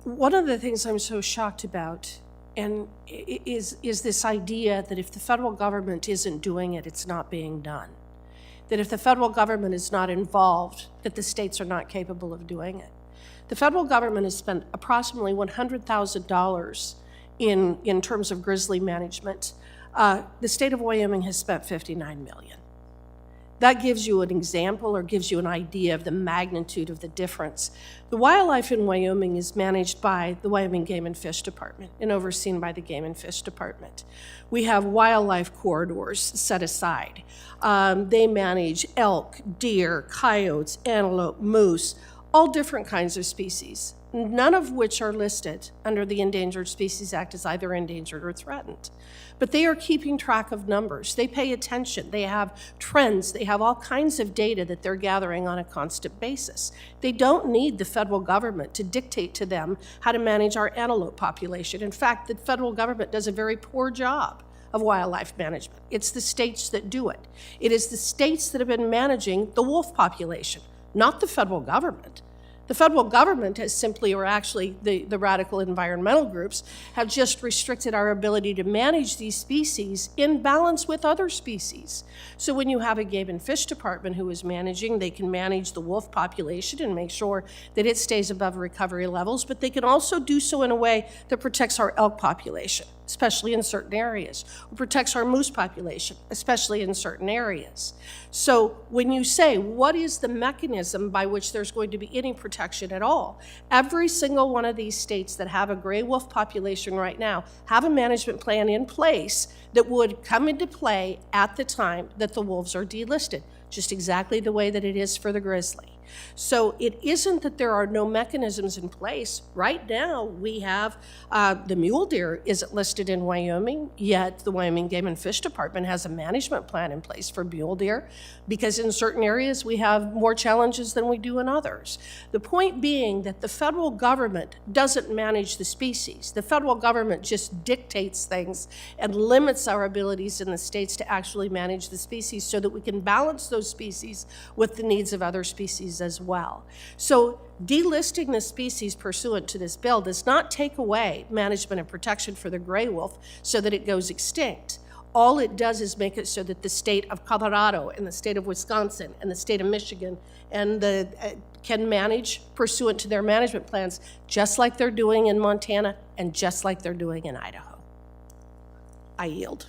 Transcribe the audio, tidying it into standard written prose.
One of the things I'm so shocked about is this idea that if the federal government isn't doing it, it's not being done. That if the federal government is not involved, that the states are not capable of doing it. The federal government has spent approximately $100,000 in terms of grizzly management. The state of Wyoming has spent $59 million. That gives you an example or gives you an idea of the magnitude of the difference. The wildlife in Wyoming is managed by the Wyoming Game and Fish Department and overseen by the Game and Fish Department. We have wildlife corridors set aside. They manage elk, deer, coyotes, antelope, moose, all different kinds of species, none of which are listed under the Endangered Species Act as either endangered or threatened. But they are keeping track of numbers. They pay attention. They have trends. They have all kinds of data that they're gathering on a constant basis. They don't need the federal government to dictate to them how to manage our antelope population. In fact, the federal government does a very poor job of wildlife management. It's the states that do it. It is the states that have been managing the wolf population, not the federal government. The federal government has simply, or actually the radical environmental groups, have just restricted our ability to manage these species in balance with other species. So when you have a Game and Fish Department who is managing, they can manage the wolf population and make sure that it stays above recovery levels, but they can also do so in a way that protects our elk population, especially in certain areas, or protects our moose population, especially in certain areas. So when you say, what is the mechanism by which there's going to be any protection at all? Every single one of these states that have a gray wolf population right now have a management plan in place that would come into play at the time that the wolves are delisted, just exactly the way that it is for the grizzly. So it isn't that there are no mechanisms in place. Right now, we have the mule deer isn't listed in Wyoming, yet the Wyoming Game and Fish Department has a management plan in place for mule deer, because in certain areas we have more challenges than we do in others. The point being that the federal government doesn't manage the species. The federal government just dictates things and limits our abilities in the states to actually manage the species so that we can balance those species with the needs of other species as well. So delisting the species pursuant to this bill does not take away management and protection for the gray wolf so that it goes extinct. All it does is make it so that the state of Colorado and the state of Wisconsin and the state of Michigan and can manage pursuant to their management plans, just like they're doing in Montana and just like they're doing in Idaho. I yield.